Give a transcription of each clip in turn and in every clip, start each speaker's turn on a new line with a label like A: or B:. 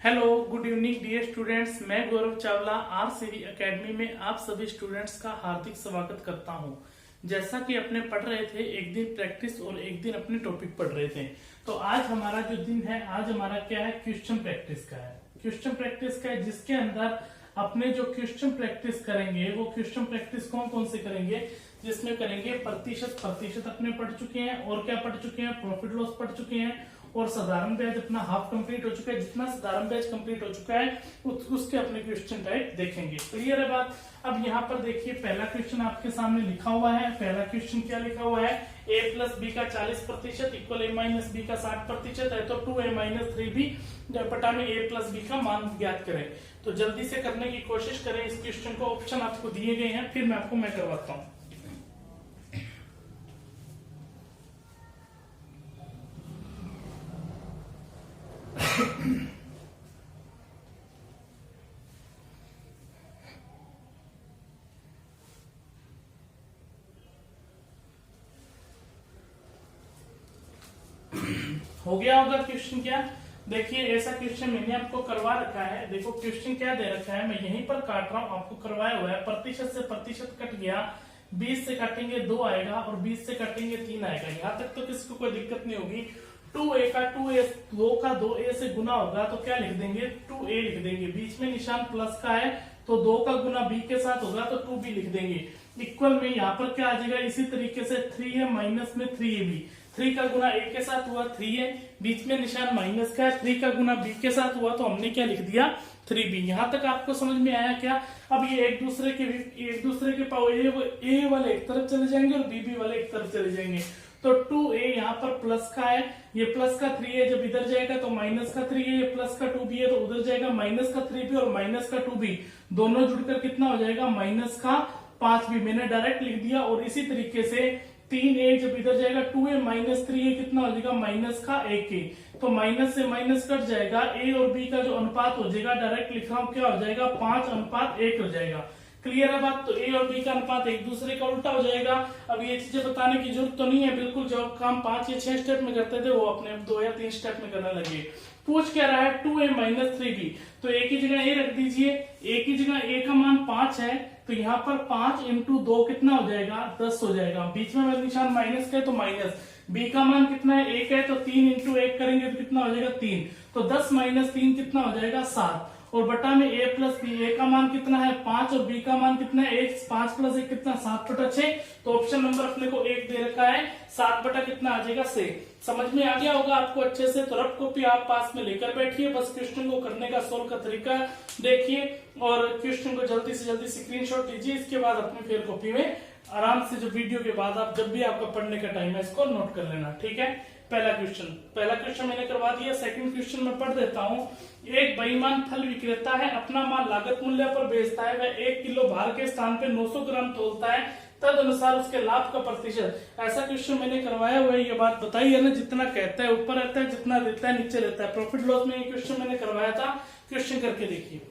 A: Hello good evening dear students, मैं Gaurav Chawla R सीरी academy में आप सभी स्टूडेंट्स का हार्दिक स्वागत करता हूं। जैसा कि अपने पढ़ रहे थे, एक दिन प्रैक्टिस और एक दिन अपने टॉपिक पढ़ रहे थे, तो आज हमारा जो दिन है, आज हमारा क्या है, क्वेश्चन प्रैक्टिस का है। क्वेश्चन प्रैक्टिस का है जिसके अंदर अपने जो क्वेश्चन प्रैक्टिस करेंगे वो क्वेश्चन प्रैक्टिस कौन कौन से करेंगे, जिसमें करेंगे प्रतिशत अपने पढ़ चुके हैं और क्या पढ़ चुके हैं, प्रॉफिट लॉस पढ़ चुके हैं और साधारण ब्याज अपना हाफ कंप्लीट हो चुका है। जितना साधारण ब्याज कंप्लीट हो चुका है उसके अपने क्वेश्चन टाइप देखेंगे। क्लियर है बात। अब यहाँ पर देखिए, पहला क्वेश्चन आपके सामने लिखा हुआ है। पहला क्वेश्चन क्या लिखा हुआ है, a प्लस बी का 40% इक्वल a माइनस बी का 60% है, तो 2a माइनस 3b बटा में a प्लस बी का मान ज्ञात करें। तो जल्दी से करने की कोशिश करें इस क्वेश्चन को। ऑप्शन आपको दिए गए हैं, फिर मैं करवाता हूँ। हो गया होगा क्वेश्चन। क्या देखिए, ऐसा क्वेश्चन मैंने आपको करवा रखा है। देखो क्वेश्चन क्या दे रखा है, मैं यहीं पर काट रहा हूं, आपको करवाया हुआ है। प्रतिशत से प्रतिशत कट गया, 20 से काटेंगे 2 आएगा और 20 से काटेंगे 3 आएगा। यहाँ तक तो किसी को कोई दिक्कत नहीं होगी। 2a का 2a 2 का 2a से गुना होगा तो क्या लिख देंगे, 2a लिख देंगे। बीच में निशान प्लस का है तो 2 का गुना b के साथ होगा तो 2b लिख देंगे। इक्वल में यहाँ पर क्या आ जाएगा, इसी तरीके से 3a माइनस में 3ab, 3 का गुना a के साथ हुआ 3a, बीच में निशान माइनस का है, 3 का गुना b के साथ हुआ तो हमने क्या लिख दिया, 3b। यहाँ तक आपको समझ में आया क्या। अब ये एक दूसरे के पावर a वाले एक तरफ चले जाएंगे और b वाले एक तरफ चले जाएंगे। तो 2a यहाँ पर प्लस का है, ये प्लस का 3a जब इधर जाएगा तो माइनस का 3a, ये प्लस का 2b है तो उधर जाएगा माइनस का 3b और माइनस का 2b, दोनों जुड़कर कितना हो जाएगा, माइनस का 5b। मैंने डायरेक्ट लिख दिया। और इसी तरीके से 3a जब इधर जाएगा 2a माइनस 3a कितना हो जाएगा, माइनस का 1a। तो माइनस से माइनस कट जाएगा, a और b का जो अनुपात हो जाएगा, डायरेक्ट लिख रहा हूं, क्या हो जाएगा, 5:1 हो जाएगा। क्लियर है बात। तो a और b का अनुपात एक दूसरे का उल्टा हो जाएगा। अब ये चीजें बताने की जरूरत तो नहीं है, बिल्कुल जो काम 5 या 6 स्टेप में करते थे वो अपने 2 या 3 स्टेप में करने लगे। पूछ क्या रहा है, 2a माइनस 3b, तो a की जगह a रख दीजिए। a की जगह a का मान 5 है तो यहाँ पर 5 इंटू 2 कितना हो जाएगा, 10 हो जाएगा। बीच में निशान माइनस का है तो माइनस, b का मान कितना है, 1 है तो 3 इंटू 1 करेंगे तो कितना हो जाएगा, 3। तो 10 माइनस 3 कितना हो जाएगा, 7। और बटा में a प्लस बी, a का मान कितना है 5 और b का मान कितना है 1, 5 प्लस 1 कितना, 7/6। तो ऑप्शन नंबर अपने को 1 दे रखा है, 7 बटा कितना आ जाएगा, 6। समझ में आ गया होगा आपको अच्छे से। तो रफ कॉपी आप पास में लेकर बैठिए, बस क्वेश्चन को करने का सोल्व का तरीका देखिए और क्वेश्चन को जल्दी से जल्दी स्क्रीनशॉट लीजिए। इसके बाद अपनी फेयर कॉपी में आराम से, जो वीडियो के बाद आप जब भी आपका पढ़ने का टाइम है, इसको नोट कर लेना, ठीक है। पहला क्वेश्चन मैंने करवा दिया। सेकंड क्वेश्चन में पढ़ देता हूँ। एक बेईमान फल विक्रेता है, अपना माल लागत मूल्य पर बेचता है, वह 1 किलो भार के स्थान पे 900 ग्राम तोलता है, तद अनुसार उसके लाभ का प्रतिशत। ऐसा क्वेश्चन मैंने करवाया हुआ है। ये बात बताई है ना, जितना कहता है ऊपर रहता है, जितना देता है नीचे रहता है। प्रॉफिट लॉस में ये क्वेश्चन मैंने करवाया था, क्वेश्चन करके देखिए।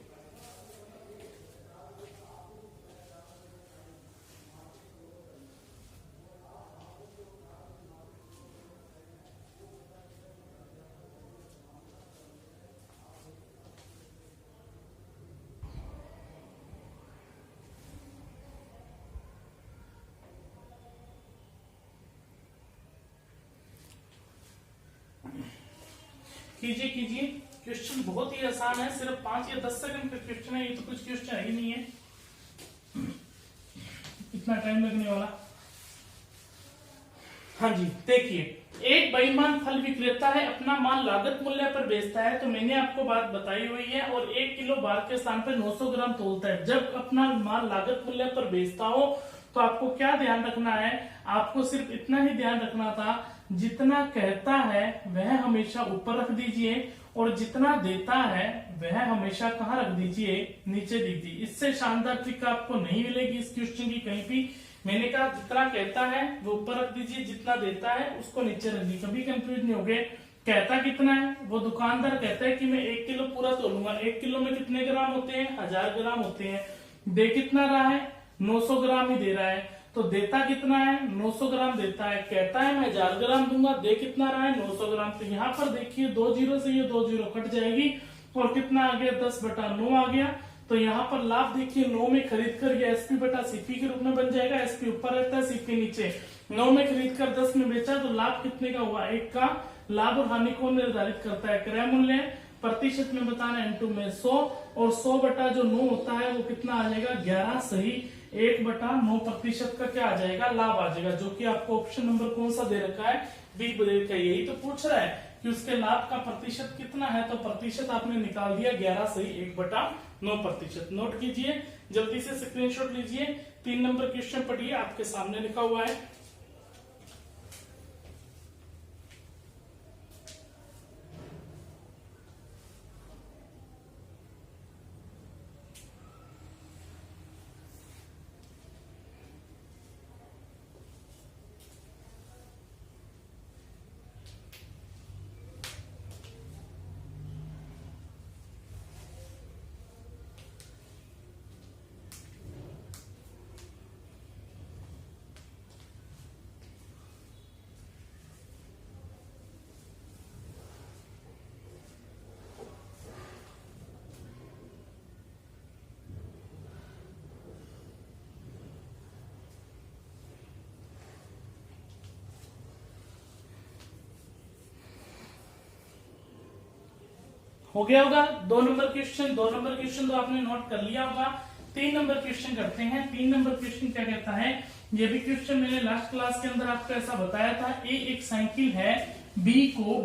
A: कीजिए। क्वेश्चन बहुत ही आसान है, सिर्फ 5 या 10 सेकंड का क्वेश्चन है। ये तो कुछ क्वेश्चन है ही नहीं है, इतना टाइम लगने वाला। हाँ जी, देखिए, एक बेईमान फल विक्रेता है, अपना माल लागत मूल्य पर बेचता है। तो मैंने आपको बात बताई हुई है। और 1 किलो भार के स्थान पर 900 ग्राम तोलता है। जब अपना माल लागत मूल्य पर बेचता हो तो आपको क्या ध्यान रखना है, आपको सिर्फ इतना ही ध्यान रखना था, जितना कहता है वह हमेशा ऊपर रख दीजिए और जितना देता है वह हमेशा कहाँ रख दीजिए, नीचे दीजिए। इससे शानदार ट्रिक आपको नहीं मिलेगी इस क्वेश्चन की कहीं भी। मैंने कहा जितना कहता है वो ऊपर रख दीजिए, जितना देता है उसको नीचे रख दीजिए, कभी कंफ्यूज नहीं हो गए। कहता कितना है, वो दुकानदार कहता है कि मैं 1 किलो पूरा तोलूंगा। 1 किलो में कितने ग्राम होते हैं, 1000 ग्राम होते हैं। दे कितना रहा है, 900 ग्राम ही दे रहा है। तो देता कितना है, 900 ग्राम देता है। कहता है मैं 1000 ग्राम दूंगा, दे कितना रहा है, 900 ग्राम। तो यहाँ पर देखिए 2 जीरो से ये 2 जीरो कट जाएगी और कितना आ गया 10/9 आ गया। तो यहाँ पर लाभ देखिए 9 में खरीद कर ये एसपी बटा सीपी के रूप में बन जाएगा। एसपी ऊपर रहता है, सीपी नीचे। 9 में खरीद कर 10 में बेचा तो लाभ कितने का हुआ 1 का। लाभ और हानि कौन निर्धारित करता है, क्रय मूल्य। प्रतिशत में बताना है इनटू में 100 और 100 बटा जो 9 होता है वो कितना आ जाएगा 11 सही 1/9% का क्या आ जाएगा लाभ आ जाएगा, जो कि आपको ऑप्शन नंबर कौन सा दे रखा है बी दे रखा है। यही तो पूछ रहा है कि उसके लाभ का प्रतिशत कितना है, तो प्रतिशत आपने निकाल दिया 11 सही 1/9%। नोट कीजिए, जल्दी से स्क्रीनशॉट लीजिए। 3 नंबर क्वेश्चन पढ़िए, आपके सामने लिखा हुआ है। हो गया होगा 2 नंबर क्वेश्चन। 2 नंबर क्वेश्चन तो आपने नोट कर लिया होगा। 3 नंबर क्वेश्चन करते हैं। 3 नंबर क्वेश्चन क्या कहता है, ये भी क्वेश्चन मैंने लास्ट क्लास के अंदर आपको ऐसा बताया था। ए एक साइकिल है, बी को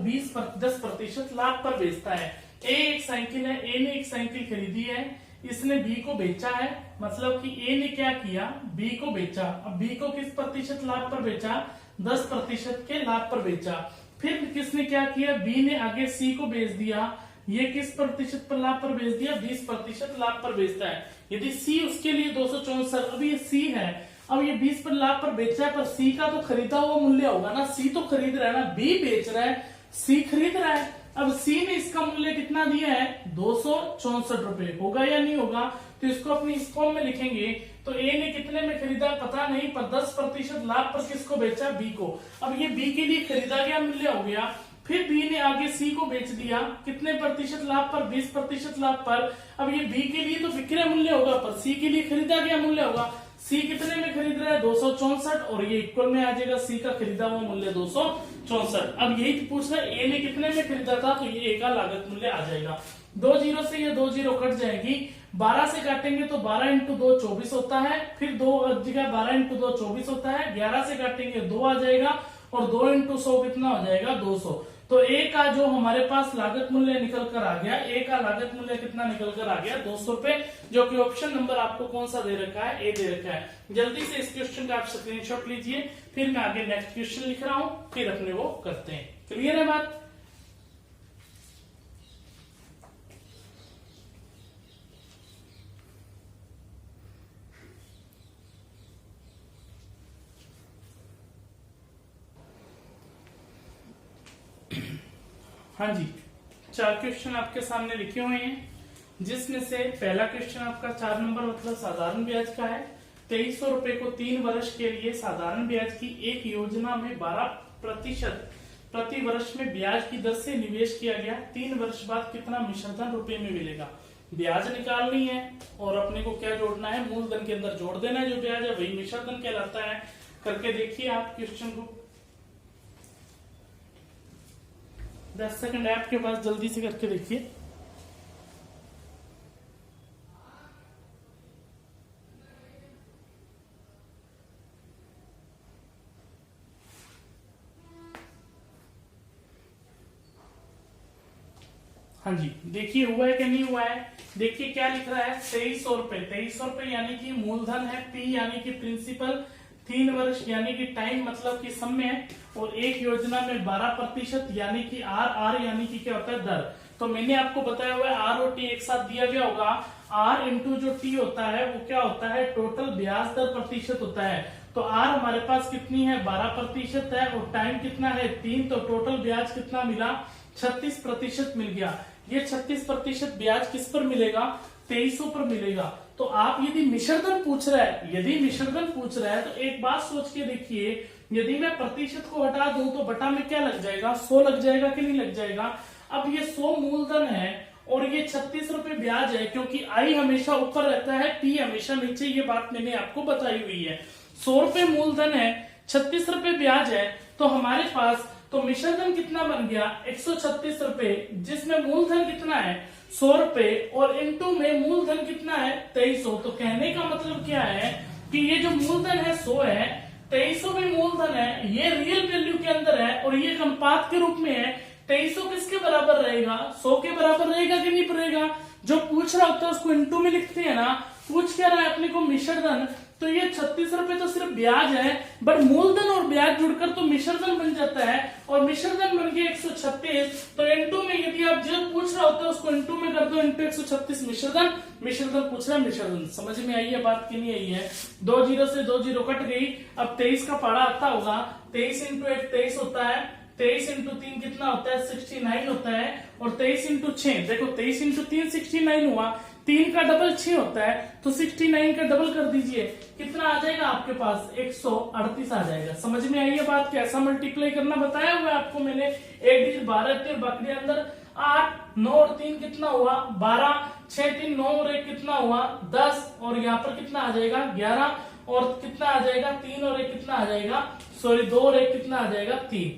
A: 10% लाभ पर बेचता है। ए एक साइकिल है, ए ने एक साइकिल खरीदी है, इसने बी को बेचा है। मतलब कि ए ने क्या किया, बी को बेचा। अब बी को किस प्रतिशत लाभ पर बेचा, 10% के लाभ पर बेचा। फिर किसने क्या किया, बी ने आगे सी को बेच दिया। ये किस प्रतिशत पर लाभ पर बेच दिया, 20% लाभ पर बेचता है। यदि सी उसके लिए 264, अब ये सी है, अब ये 20 पर लाभ पर बेच रहा है, पर सी का तो खरीदा हुआ मूल्य होगा ना, सी तो खरीद रहा है ना, बी बेच रहा है, सी खरीद रहा है। अब सी ने इसका मूल्य कितना दिया है 264 रुपए, होगा या नहीं होगा, तो इसको अपनी इस फॉर्म में लिखेंगे। तो ए ने कितने में खरीदा पता नहीं, पर 10% लाभ पर किसको बेचा, बी को। अब ये बी के लिए खरीदा गया मूल्य हो गया। फिर बी ने आगे सी को बेच दिया, कितने प्रतिशत लाभ पर, 20% लाभ पर। अब ये बी के लिए तो विक्रय मूल्य होगा, पर सी के लिए खरीदा गया मूल्य होगा। सी कितने में खरीद रहा है 264, और ये इक्वल में आ जाएगा सी का खरीदा हुआ मूल्य 264। अब यही तो पूछ रहा है ए ने कितने में खरीदा था, तो ये ए का लागत मूल्य आ जाएगा। 2 जीरो से ये 2 जीरो कट जाएगी, 12 से काटेंगे तो 12 इंटू 2 24 होता है। फिर 2 जगह 12 इंटू 2 24 होता है। 11 से काटेंगे 2 आ जाएगा, और 2 इंटू 100 कितना हो जाएगा 200। तो ए का जो हमारे पास लागत मूल्य निकल कर आ गया, ए का लागत मूल्य कितना निकल कर आ गया 200 रुपए, जो कि ऑप्शन नंबर आपको कौन सा दे रखा है, ए दे रखा है। जल्दी से इस क्वेश्चन का आप स्क्रीनशॉट लीजिए, फिर मैं आगे नेक्स्ट क्वेश्चन लिख रहा हूं, फिर अपने वो करते हैं। क्लियर है बात। हाँ जी, 4 क्वेश्चन आपके सामने लिखे हुए हैं, जिसमें से पहला क्वेश्चन आपका 4 नंबर मतलब साधारण ब्याज का है। 2300 रुपए को 3 वर्ष के लिए साधारण ब्याज की एक योजना में 12% प्रति वर्ष में ब्याज की दर से निवेश किया गया। 3 वर्ष बाद कितना मिश्रधन रुपए में मिलेगा। ब्याज निकालनी है और अपने को क्या जोड़ना है, मूलधन के अंदर जोड़ देना है। जो ब्याज है वही मिश्रधन कहलाता है। करके देखिए आप क्वेश्चन को, 10 सेकंड है आपके पास, जल्दी से करके देखिए। हाँ जी, देखिए हुआ है कि नहीं हुआ है। देखिए क्या लिख रहा है 2300 रुपए। 2300 रुपए यानी कि मूलधन है, पी यानी कि प्रिंसिपल, 3 वर्ष यानी कि टाइम मतलब कि समय, और एक योजना में 12% यानी कि आर, आर यानी कि क्या होता है दर। तो मैंने आपको बताया हुआ है आर और टी एक साथ दिया गया होगा। आर इंटू जो टी होता है वो क्या होता है, टोटल ब्याज दर प्रतिशत होता है। तो आर हमारे पास कितनी है 12% है, और टाइम कितना है 3, तो टोटल ब्याज कितना मिला 36% मिल गया। ये 36% ब्याज किस पर मिलेगा, 2300 पर मिलेगा। तो आप यदि मिश्रधन पूछ रहा है, यदि मिश्रधन पूछ रहा है तो एक बात सोच के देखिए, यदि मैं प्रतिशत को हटा दूं तो बटा में क्या लग जाएगा 100 लग जाएगा कि नहीं लग जाएगा। अब ये 100 मूलधन है और ये 36 रुपए ब्याज है, क्योंकि आई हमेशा ऊपर रहता है, पी हमेशा नीचे, ये बात मैंने आपको बताई हुई है। 100 रुपए मूलधन है, 36 रुपए ब्याज है, तो हमारे पास तो मिश्रधन कितना बन गया 136 रुपए, जिसमें मूलधन कितना है 100 रुपए और इनटू में मूलधन कितना है 2300। तो कहने का मतलब क्या है कि ये जो मूलधन है 100 है, 2300 भी मूलधन है, ये रियल वैल्यू के अंदर है और ये अनुपात के रूप में है। 2300 किसके बराबर रहेगा 100 के बराबर रहेगा कि नहीं रहेगा। जो पूछ रहा होता है उसको इनटू में लिखते हैं ना, पूछ क्या रहा है अपने को मिश्रधन, तो ये 36 रुपए तो सिर्फ ब्याज है, बट मूलधन और ब्याज जुड़कर तो मिश्रधन बन जाता है और मिश्रधन बन गया 136। तो इनटू में यदि आप जो पूछ रहा होता है उसको इनटू में कर दो, इनटू 136 मिश्रधन, मिश्रधन पूछ रहा है मिश्रधन। समझ में आई है बात की नहीं आई है। 2 जीरो से 2 जीरो कट गई। अब 23 का पारा आता होगा, 23 इंटू 1 23 होता है, 23 इंटू 3 कितना होता है 69 होता है, और 23 इंटू 6 देखो 23 इंटू 3 69 हुआ, 3 का डबल 6 होता है, तो 69 का डबल कर दीजिए, कितना आ जाएगा आपके पास 138 आ जाएगा। समझ में आई है बात, कैसा मल्टीप्लाई करना बताया हुआ है आपको मैंने। एक डिजिट 12 बाकी अंदर 8, 9 और 3 कितना हुआ 12, 6 3 9 और 1 कितना हुआ 10, और यहाँ पर कितना आ जाएगा 11, और कितना आ जाएगा 3 और 1 कितना आ जाएगा, सॉरी 2 और 1 कितना आ जाएगा 3।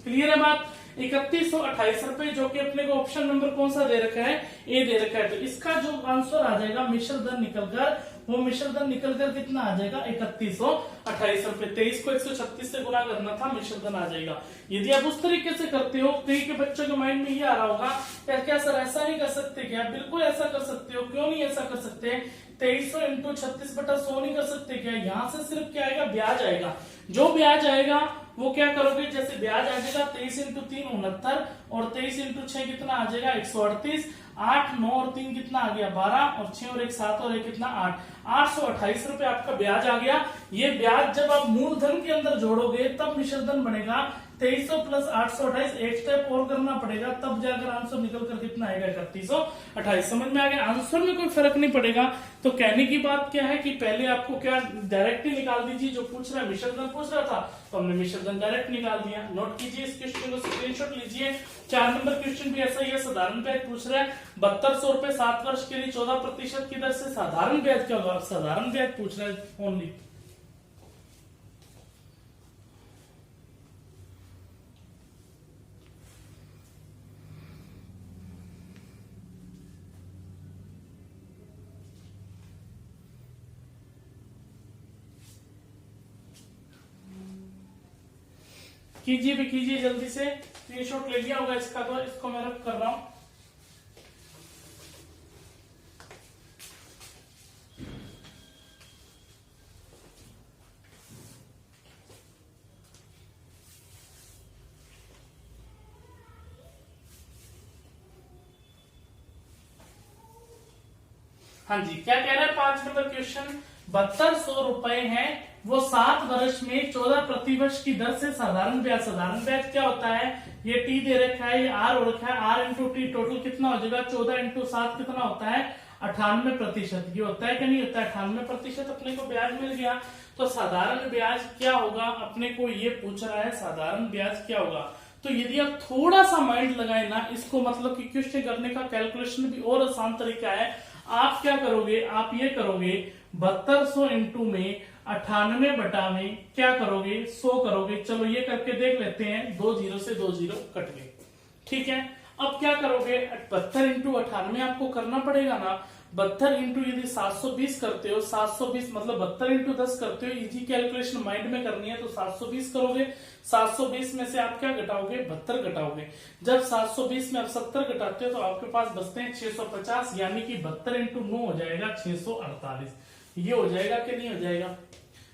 A: क्लियर है बात। 3128 रुपए, जो कि अपने को ऑप्शन नंबर कौन सा दे रखा है ए दे रखा है, तो इसका जो आंसर आ जाएगा मिश्रधन निकलकर, वो मिश्रधन निकलकर कितना आ जाएगा 3128 रुपए। 23 को 136 से गुना करना था, मिश्रधन आ जाएगा। यदि आप उस तरीके से करते हो, कई के बच्चों के माइंड में ये आ रहा होगा क्या सर ऐसा नहीं कर सकते क्या? बिल्कुल ऐसा कर सकते हो, क्यों नहीं ऐसा कर सकते। 2300 इंटू 36/100 नहीं कर सकते क्या? यहाँ से सिर्फ क्या आएगा ब्याज आएगा, जो ब्याज आएगा वो क्या करोगे, जैसे ब्याज आ जाएगा 23 इंटू 3 69, और 23 इंटू 6 कितना आ जाएगा 138, 8 9 और 3 कितना आ गया 12, और 6 और 1 7 और 1 कितना 8, 828 रुपए आपका ब्याज आ गया। ये ब्याज जब आप मूलधन के अंदर जोड़ोगे तब मिश्रधन बनेगा। 2300 प्लस 828, एक स्टेप और करना पड़ेगा, तब जाकर आंसर निकल कर कितना आएगा 3128। समझ में आ गया। आंसर में कोई फर्क नहीं पड़ेगा। तो कहने की बात क्या है कि पहले आपको क्या डायरेक्ट ही निकाल दीजिए, जो पूछ रहा है मिश्रधन पूछ रहा था तो हमने मिश्रधन डायरेक्ट निकाल दिया। नोट कीजिए इस क्वेश्चन को, स्क्रीनशॉट लीजिए। 4 नंबर क्वेश्चन भी ऐसा ही है, साधारण ब्याज पूछ रहा है 7200 रुपए 7 वर्ष के लिए 14% की दर से साधारण ब्याज क्या होगा, साधारण ब्याज पूछ रहा है ओनली। कीजिए भी कीजिए जल्दी से, स्क्रीनशॉट ले लिया होगा इसका, तो इसको मैं रख कर रहा हूं। हाँ जी, क्या कह रहा है 5 नंबर क्वेश्चन, 7200 रुपए है, वो 7 वर्ष में 14 प्रतिवर्ष की दर से साधारण ब्याज। साधारण ब्याज क्या होता है, ये टी दे रखा है, ये आर हो रखा है, आर इंटू टी टोटल कितना हो जाएगा 14 इंटू 7 कितना होता है 98%। ये होता है कि नहीं होता है 98% अपने को ब्याज मिल गया। तो साधारण ब्याज क्या होगा, अपने को ये पूछ रहा है साधारण ब्याज क्या होगा। तो यदि आप थोड़ा सा माइंड लगाए ना इसको, मतलब कि क्वेश्चन करने का कैलकुलेशन भी और आसान तरीका है। आप क्या करोगे, आप ये करोगे 7200 इंटू में 98 बटा में क्या करोगे 100 करोगे। चलो ये करके देख लेते हैं, 2 जीरो से 2 जीरो कट गए, ठीक है। अब क्या करोगे 72 इंटू 98 आपको करना पड़ेगा ना। 72 इंटू यदि 720 करते हो, 720 मतलब 72 इंटू 10 करते हो, इजी कैलकुलेशन माइंड में करनी है तो 720 करोगे। 720 में से आप क्या घटाओगे 72 घटाओगे। जब 720 में आप 70 घटाते हो तो आपके पास बचते हैं 650, यानी कि 72 इंटू 9 हो जाएगा 648। ये हो जाएगा कि नहीं हो जाएगा,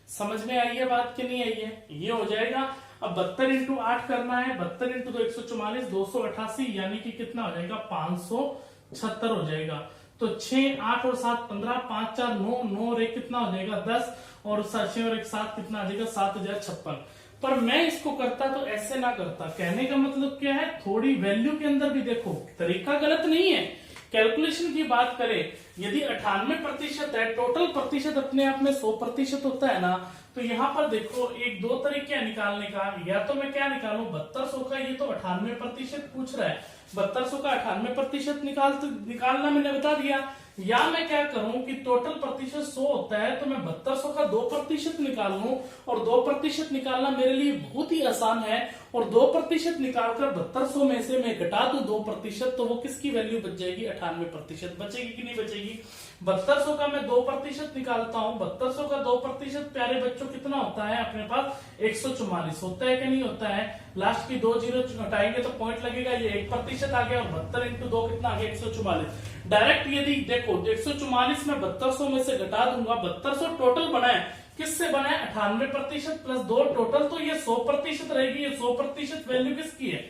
A: समझ में आई है बात कि नहीं आई है, ये हो जाएगा। अब 72 इंटू 8 करना है, 72 इंटू 2 144, 288, यानी कि कितना हो जाएगा 576 हो जाएगा। तो 6 8 और 7 15, 5 4 9, 9 और 1 कितना हो जाएगा 10, और 6 और 1 7 कितना आ जाएगा 7056। पर मैं इसको करता तो ऐसे ना करता। कहने का मतलब क्या है, थोड़ी वैल्यू के अंदर भी देखो, तरीका गलत नहीं है, कैलकुलेशन की बात करें, यदि 98% है, टोटल प्रतिशत अपने आप में 100% होता है ना, तो यहाँ पर देखो एक दो तरीके हैं निकालने का। या तो मैं क्या निकालूं 7200 का, ये तो 98% पूछ रहा है, 7200 का 98% निकालना मैंने बता दिया। या मैं क्या करूं कि टोटल प्रतिशत 100 होता है, तो मैं 7200 का 2% निकाल लूं, और 2% निकालना मेरे लिए बहुत ही आसान है। और 2% निकालकर 7200 में से मैं घटा दूं 2%, तो वो किसकी वैल्यू बच जाएगी, 98% बचेगी कि नहीं बचेगी। 7200 का मैं 2% निकालता हूं, 7200 का 2% प्यारे बच्चों कितना होता है अपने पास, 144 होता है कि नहीं होता है। लास्ट की 2 जीरो हटाएंगे तो पॉइंट लगेगा, ये 1% आ गया, और 72 इंटू 2 कितना आ गया, 144। डायरेक्ट यदि देखो 144 में 7200 में से घटा दूंगा, 7200 टोटल बना है, किससे बना है, 98% प्लस 2 टोटल, तो ये 100% रहेगी। ये 100% वैल्यू किसकी है,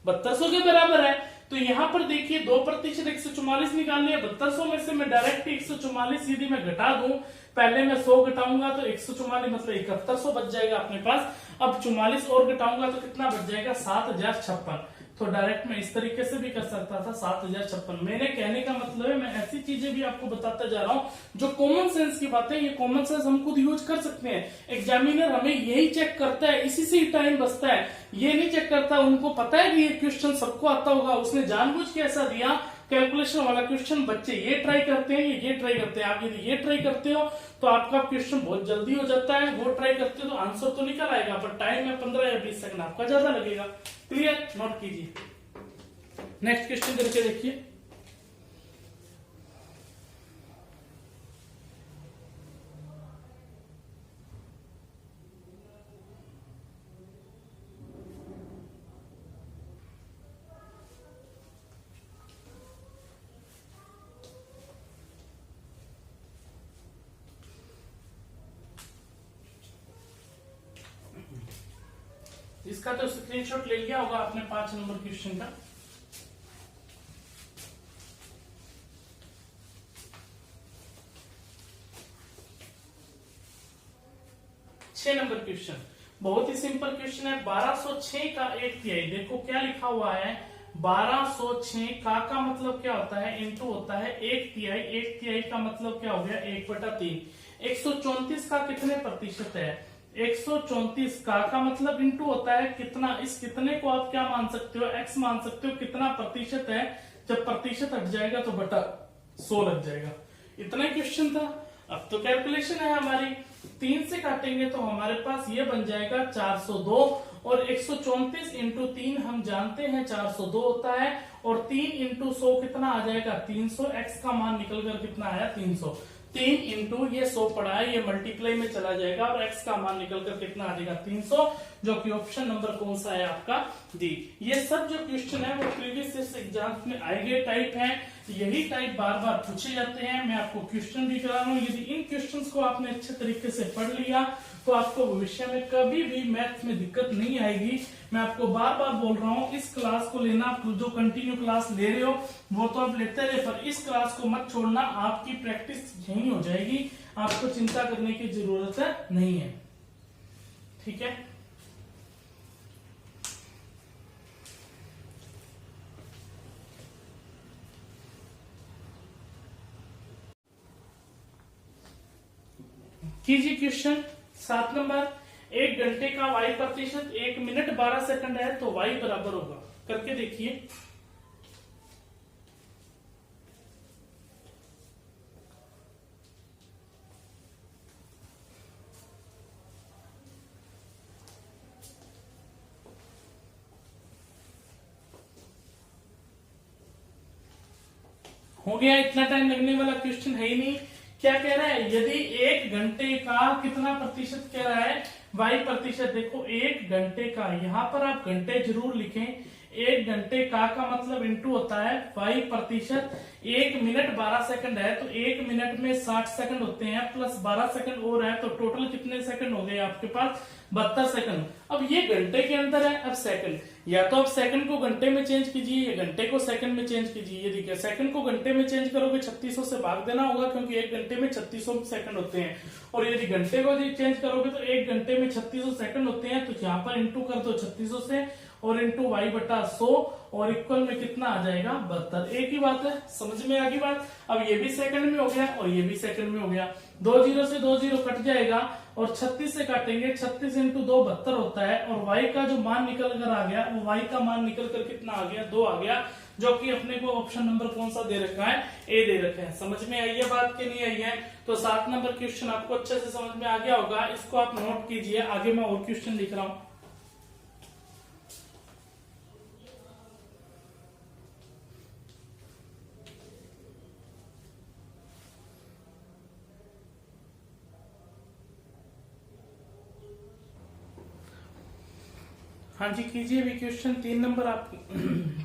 A: 7200 के बराबर है। तो यहाँ पर देखिए 2% 144 निकालनी है, 7200 में से मैं डायरेक्ट 144 यदि मैं घटा दूं, पहले मैं 100 घटाऊंगा तो 144 मतलब 7100 बच जाएगा अपने पास। अब 44 और घटाऊंगा तो कितना बच जाएगा, 7056। तो डायरेक्ट मैं इस तरीके से भी कर सकता था, 7056। मेरे कहने का मतलब है मैं ऐसी चीजें भी आपको बताता जा रहा हूं जो कॉमन सेंस की बातें, ये कॉमन सेंस हम खुद यूज कर सकते हैं। एग्जामिनर हमें यही चेक करता है, इसी से ही टाइम बचता है, ये नहीं चेक करता। उनको पता है कि ये क्वेश्चन सबको आता होगा, उसने जानबूझ के ऐसा दिया कैलकुलेशन वाला क्वेश्चन, बच्चे ये ट्राई करते हैं, ये ट्राई करते हैं। आप यदि ये ट्राई करते हो तो आपका क्वेश्चन बहुत जल्दी हो जाता है, वो ट्राई करते हो तो आंसर तो निकल आएगा, पर टाइम में 15 या 20 सेकंड आपका ज्यादा लगेगा। क्लियर, नोट कीजिए। नेक्स्ट क्वेश्चन करके देखिए। इसका तो स्क्रीनशॉट ले लिया होगा आपने 5 नंबर क्वेश्चन का। नंबर क्वेश्चन बहुत ही सिंपल क्वेश्चन है। 1206 का 1/3, देखो क्या लिखा हुआ है, 1206 का मतलब क्या होता है, इंटू होता है 1/3। 1/3 का मतलब क्या हो गया, 1/3। 134 का कितने प्रतिशत है, 134 का मतलब इंटू होता है कितना, इस कितने को आप क्या मान सकते हो, x मान सकते हो, कितना प्रतिशत है। जब प्रतिशत हट जाएगा तो बटा 100 लग जाएगा। इतना क्वेश्चन था। अब तो कैलकुलेशन है हमारी, 3 से काटेंगे तो हमारे पास ये बन जाएगा 402, और 134 इंटू 3 हम जानते हैं 402 होता है, और 3 इंटू 100 कितना आ जाएगा, 300। x का मान निकलकर कितना आया, 300। 3 इंटू ये 100 पड़ा है, ये मल्टीप्लाई में चला जाएगा, और x का मान निकलकर कितना आ जाएगा, 300, जो कि ऑप्शन नंबर कौन सा है आपका, डी। ये सब जो क्वेश्चन है वो प्रीवियस एग्जाम्स में आए गए टाइप है, यही टाइप बार बार पूछे जाते हैं। मैं आपको क्वेश्चन भी करा रहा हूँ, यदि इन क्वेश्चंस को आपने अच्छे तरीके से पढ़ लिया तो आपको भविष्य में कभी भी मैथ्स में दिक्कत नहीं आएगी। मैं आपको बार बार बोल रहा हूँ, इस क्लास को लेना, आप जो कंटिन्यू क्लास ले रहे हो वो तो आप लेते रहे, पर इस क्लास को मत छोड़ना, आपकी प्रैक्टिस यही हो जाएगी, आपको चिंता करने की जरूरत नहीं है। ठीक है, कीजिए क्वेश्चन 7 नंबर। 1 घंटे का y प्रतिशत 1 मिनट 12 सेकंड है, तो y बराबर होगा, करके देखिए। हो गया, इतना टाइम लगने वाला क्वेश्चन है ही नहीं। क्या कह रहा है, यदि 1 घंटे का कितना प्रतिशत कह रहा है, y प्रतिशत। देखो 1 घंटे का, यहां पर आप घंटे जरूर लिखें। 1 घंटे का मतलब इंटू होता है y प्रतिशत। 1 मिनट 12 सेकंड है, तो 1 मिनट में 60 सेकंड होते हैं, प्लस 12 सेकंड और है, तो टोटल कितने सेकंड हो गए आपके पास, 72 सेकंड। अब ये घंटे के अंदर है, अब सेकंड, या तो आप सेकंड को घंटे में चेंज कीजिए, या घंटे को सेकंड में चेंज कीजिए। यदि सेकंड को घंटे में चेंज करोगे 3600 से भाग देना होगा, क्योंकि 1 घंटे में 3600 सेकंड होते हैं। और यदि घंटे को चेंज करोगे तो 1 घंटे में 3600 सेकंड होते हैं, तो यहाँ पर इंटू कर दो 3600 से, और इंटू वाई बटा 100 और इक्वल में कितना आ जाएगा 72। एक ही बात है, समझ में आ गई बात। अब ये भी सेकंड में हो गया और ये भी सेकंड में हो गया। 2 जीरो से 2 जीरो कट जाएगा और 36 से काटेंगे, 36 इंटू 2 72 होता है। और y का जो मान निकल कर आ गया वो y का मान निकल कर कितना आ गया 2 आ गया, जो कि अपने को ऑप्शन नंबर कौन सा दे रखा है ए दे रखा है। समझ में आई है बात कि नहीं आई है? तो 7 नंबर क्वेश्चन आपको अच्छे से समझ में आ गया होगा, इसको आप नोट कीजिए। आगे मैं और क्वेश्चन लिख रहा हूं। हाँ जी कीजिए भी क्वेश्चन 3 नंबर। आप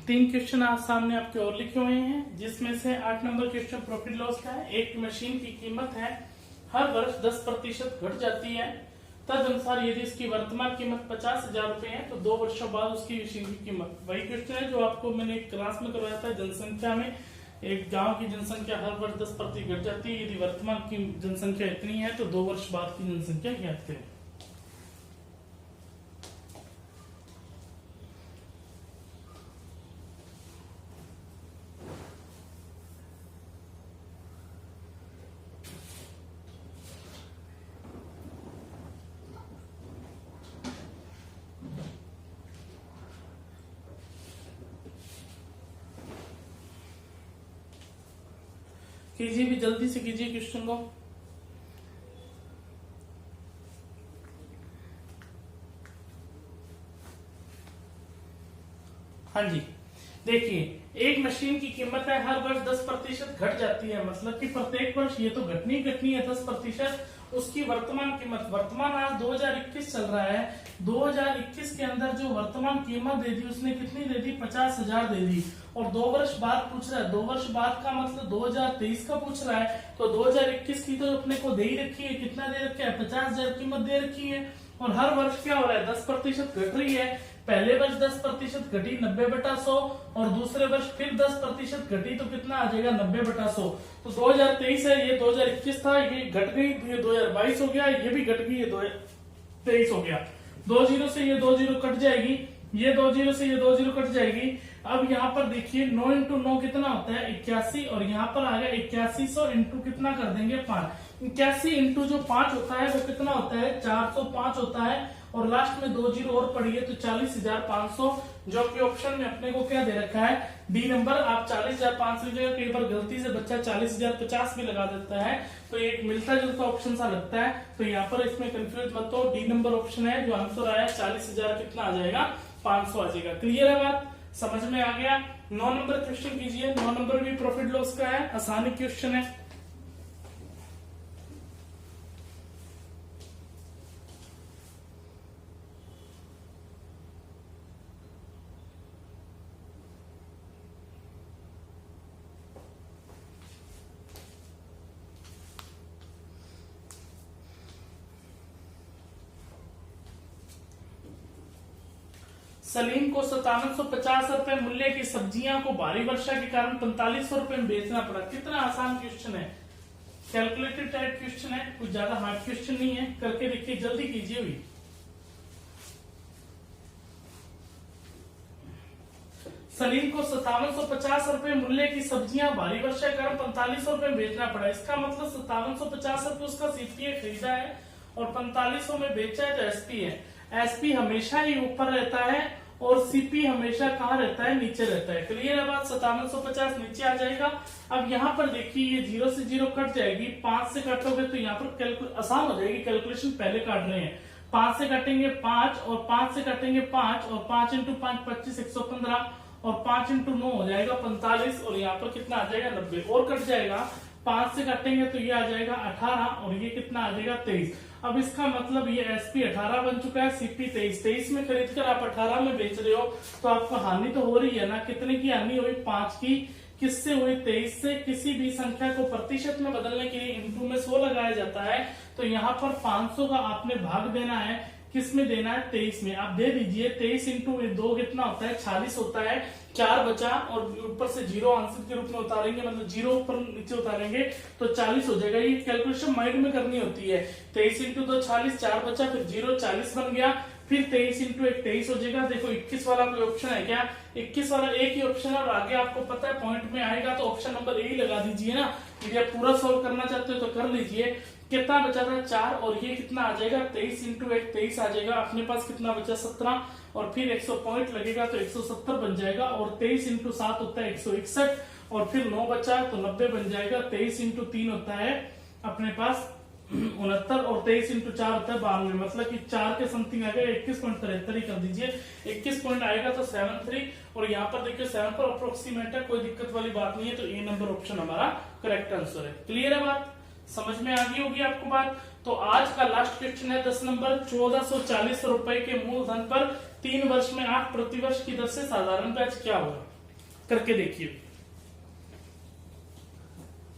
A: 3 क्वेश्चन आप सामने आपके और लिखे हुए हैं, जिसमें से 8 नंबर क्वेश्चन प्रॉफिट लॉस का है। एक मशीन की कीमत है हर वर्ष 10% घट जाती है, तदनुसार यदि इसकी वर्तमान कीमत 50,000 रुपए है तो 2 वर्षों बाद उसकी मशीन की कीमत। वही क्वेश्चन है जो आपको मैंने एक क्लास में करवाया था। जनसंख्या में एक गांव की जनसंख्या हर वर्ष 10% घट जाती है, यदि वर्तमान की जनसंख्या इतनी है तो 2 वर्ष बाद की जनसंख्या ज्ञात करें। कीजिए भी जल्दी से कीजिए क्वेश्चन को। हाँ जी देखिए, एक मशीन की कीमत है हर वर्ष 10% घट जाती है, मतलब कि प्रत्येक वर्ष ये तो घटनी घटनी है 10%। उसकी वर्तमान कीमत, वर्तमान आज 2021 चल रहा है, 2021 के अंदर जो वर्तमान कीमत दे दी उसने कितनी दे दी 50,000 दे दी। और 2 वर्ष बाद पूछ रहा है, 2 वर्ष बाद का मतलब 2023 का पूछ रहा है, तो 2021 की तो अपने को दे ही रखी है, कितना दे रखा है 50,000 कीमत दे रखी है। और हर वर्ष क्या हो रहा है 10% घट रही है। पहले वर्ष 10% घटी 90/100 और दूसरे वर्ष फिर 10% घटी तो कितना आ जाएगा 90/100। तो 2023 है, ये 2021 था, ये घट गई तो ये 2022 हो गया, ये भी घट गई, ये 2023 हो गया। 2 जीरो से ये 2 जीरो कट जाएगी, ये 2 जीरो से ये 2 जीरो कट जाएगी। अब यहाँ पर देखिए 9 इंटू 9 कितना होता है 81, और यहाँ पर आ गया 8100 इंटू कितना कर देंगे 5। 81 इंटू जो 5 होता है वो कितना होता है 405 होता है, और लास्ट में 2 जीरो और पड़ी है तो 40,500, जो कि ऑप्शन में अपने को क्या दे रखा है डी नंबर। आप 40,500 की जगह कई बार गलती से बच्चा 40,050 भी लगा देता है, तो एक मिलता जुलता ऑप्शन सा लगता है, तो यहाँ पर इसमें कंफ्यूज मत हो। डी नंबर ऑप्शन है, जो आंसर आया 40,000 कितना आ जाएगा 500 आ जाएगा। क्लियर है बात, समझ में आ गया। 9 नंबर क्वेश्चन कीजिए। 9 नंबर भी प्रॉफिट लॉस का है, आसानी क्वेश्चन है। सलीम को 5750 रुपए मूल्य की सब्जियां को भारी वर्षा के कारण 4500 रुपए में बेचना पड़ा। कितना आसान क्वेश्चन है, कैलकुलेटेड टाइप क्वेश्चन है, कुछ ज्यादा हार्ड क्वेश्चन नहीं है। करके देखिए, जल्दी कीजिए भी। सलीम को 5750 रुपए मूल्य की सब्जियां भारी वर्षा के कारण 4500 रुपए में बेचना पड़ा। इसका मतलब 5750 रुपए उसका सीपीए खरीदा है और 4500 में बेचा है, तो एसपी है। एसपी हमेशा ही ऊपर रहता है और सीपी हमेशा कहाँ रहता है, नीचे रहता है। क्लियर है बात। 5750 नीचे आ जाएगा। अब यहाँ पर देखिए, ये 0 से 0 कट जाएगी, 5 से काटोगे तो यहाँ पर आसान हो जाएगी कैलकुलेशन। पहले काट रहे हैं, 5 से काटेंगे 5 और 5 से काटेंगे 5 और 5 इंटू 5 25 115 और 5 इंटू 9 हो जाएगा 45 और यहाँ पर कितना आ जाएगा 90 और कट जाएगा। 5 से काटेंगे तो ये आ जाएगा 18 और ये कितना आ जाएगा 23। अब इसका मतलब ये एसपी 18 बन चुका है, सीपी 23। 23 में खरीद कर आप 18 में बेच रहे हो तो आपको हानि तो हो रही है ना। कितने की हानि हुई 5 की। किससे हुई 23 से। किसी भी संख्या को प्रतिशत में बदलने के लिए इंटू में 100 लगाया जाता है, तो यहाँ पर 500 का आपने भाग देना है, किसमें देना है 23 में। आप दे दीजिए 23 इंटू 2 कितना होता है 46 होता है। 4 बचा और ऊपर से 0 आंसर के रूप में उतारेंगे, मतलब 0 ऊपर नीचे उतारेंगे तो 40 हो जाएगा। ये कैलकुलेशन माइंड में करनी होती है। 23 इंटू 2 40, 4 बचा, फिर 0 40 बन गया, फिर 23 इंटू 1 23 हो जाएगा। देखो 21 वाला कोई ऑप्शन है क्या? 21 वाला एक ही ऑप्शन है और आगे आपको पता है पॉइंट में आएगा तो ऑप्शन नंबर ए ही लगा दीजिए ना। यदि आप पूरा सोल्व करना चाहते हो तो कर लीजिए। कितना बचा था 4 और ये कितना आ जाएगा 23 इंटू 1 23 आ जाएगा। अपने पास कितना बचा 17 और फिर 100 पॉइंट लगेगा तो 170 बन जाएगा और 23 इंटू 7 होता है 161 और फिर 9 बचा तो 90 बन जाएगा। 23 इंटू 3 होता है अपने पास 69 और 23 इंटू 4 होता है 92, मतलब कि 4 के समथिंग आ गया 21.73 ही कर दीजिए। 21 पॉइंट आएगा तो 73 और यहाँ पर देखिए 7 पर अप्रोक्सीमेट है, कोई दिक्कत वाली बात नहीं है। तो ए नंबर ऑप्शन हमारा करेक्ट आंसर है। क्लियर है बात? समझ में आ गई होगी आपको बात। तो आज का लास्ट क्वेश्चन है 10 नंबर। 1440 रुपए के मूलधन पर 3 वर्ष में 8 प्रतिवर्ष की दर से साधारण ब्याज क्या होगा? करके देखिए।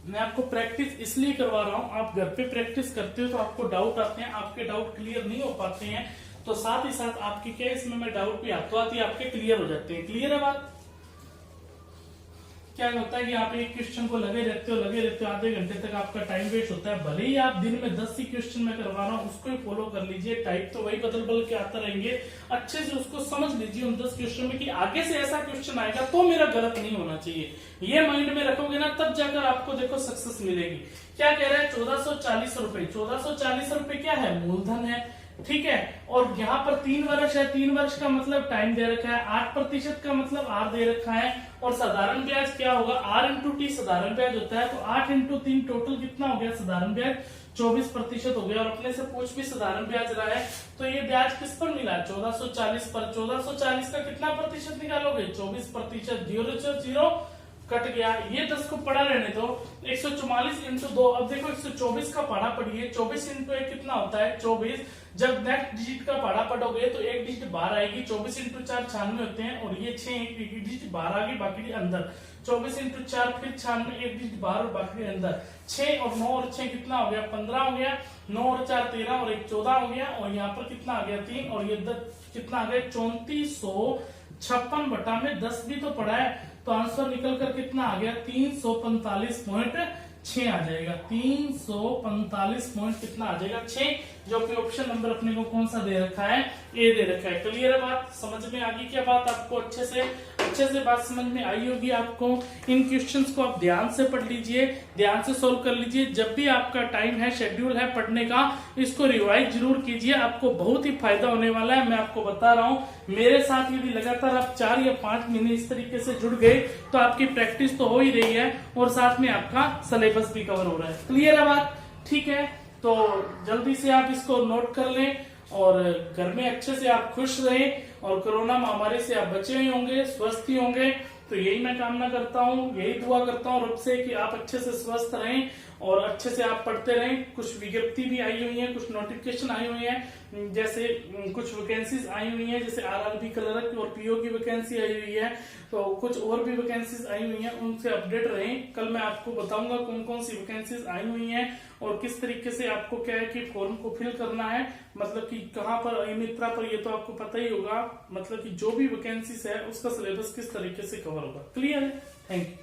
A: मैं आपको प्रैक्टिस इसलिए करवा रहा हूं, आप घर पे प्रैक्टिस करते हो तो आपको डाउट आते हैं, आपके डाउट क्लियर नहीं हो पाते हैं, तो साथ ही साथ आपकी क्या इसमें मैं डाउट भी हाथों हाथ ही आपके क्लियर हो जाते हैं। क्लियर है बात? क्या होता है कि आप एक क्वेश्चन को लगे रहते हो आधे घंटे तक आपका टाइम वेस्ट होता है। भले ही आप दिन में 10 ही क्वेश्चन में करवा रहा हूँ उसको ही फॉलो कर लीजिए, टाइप तो वही बदल बदल के आते रहेंगे। अच्छे से उसको समझ लीजिए उन 10 क्वेश्चन में कि आगे से ऐसा क्वेश्चन आएगा तो मेरा गलत नहीं होना चाहिए। ये माइंड में रखोगे ना तब जाकर आपको देखो सक्सेस मिलेगी। क्या कह रहा है 1440 रुपए। 1440 रुपए क्या है? मूलधन है, ठीक है। और यहाँ पर 3 वर्ष है, 3 वर्ष का मतलब टाइम दे रखा है, 8% का मतलब आर दे रखा है और साधारण ब्याज क्या होगा? आर इंटू टी साधारण ब्याज होता है। तो 8 इंटू 3 टोटल कितना हो गया साधारण ब्याज? 24% हो गया। और अपने से पूछ भी साधारण ब्याज रहा है तो ये ब्याज किस पर मिला? 1440 पर। 1440 का कितना प्रतिशत निकालोगे? 24%। 0 कट गया। ये 10 को पढ़ा रहने दो। 144 इंटू 2। अब देखो 124 का पढ़ा पढ़िए। 24 इंटू 1 कितना होता है? 24। जब नेक्स्ट डिजिट का पढ़ा पढ़ोगे तो एक डिजिट बाहर आएगी। 24 इंटू 4 96 होते हैं और ये 6 एक डिजिट बाहर आ गई बाकी अंदर। 24 इंटू 4 फिर 96 एक डिजिट बाहर और बाकी अंदर। 6 और 9 और 6 कितना हो गया? 15 हो गया। 9 और 4 13 और 1 14 हो गया। और यहाँ पर कितना आ गया? 3 और ये 10 कितना आ गया? 3456 बटा में 10 भी तो पढ़ा है तो आंसर निकल कर कितना आ गया? 345.6 आ जाएगा। 345 पॉइंट कितना आ जाएगा? 6, जो कि ऑप्शन नंबर अपने को कौन सा दे रखा है? ए दे रखा है। क्लियर है बात? समझ में आ गई क्या बात आपको? अच्छे से बात समझ में आई होगी आपको। इन क्वेश्चंस को आप ध्यान से पढ़ लीजिए, ध्यान से सोल्व कर लीजिए। जब भी आपका टाइम है, शेड्यूल है पढ़ने का, इसको रिवाइज जरूर कीजिए, आपको बहुत ही फायदा होने वाला है। मैं आपको बता रहा हूं मेरे साथ यदि लगातार आप 4 या 5 महीने इस तरीके से जुड़ गए तो आपकी प्रैक्टिस तो हो ही रही है और साथ में आपका सिलेबस भी कवर हो रहा है। क्लियर है बात? ठीक है, तो जल्दी से आप इसको नोट कर लें और घर में अच्छे से आप खुश रहें और कोरोना महामारी से आप बचे ही होंगे, स्वस्थ ही होंगे। तो यही मैं कामना करता हूँ, यही दुआ करता हूँ रब से कि आप अच्छे से स्वस्थ रहें और अच्छे से आप पढ़ते रहें। कुछ विज्ञप्ति भी आई हुई है, कुछ नोटिफिकेशन आई हुई है, जैसे कुछ वैकेंसीज आई हुई है, जैसे आरआरबी क्लर्क और पीओ की वैकेंसी आई हुई है, तो कुछ और भी वैकेंसीज आई हुई हैं, उनसे अपडेट रहें। कल मैं आपको बताऊंगा कौन कौन सी वैकेंसीज आई हुई हैं और किस तरीके से आपको क्या है कि फॉर्म को फिल करना है, मतलब कि कहाँ पर ई-मित्रा पर, ये तो आपको पता ही होगा, मतलब कि जो भी वैकेंसीज है उसका सिलेबस किस तरीके से कवर होगा। क्लियर है? Thank you.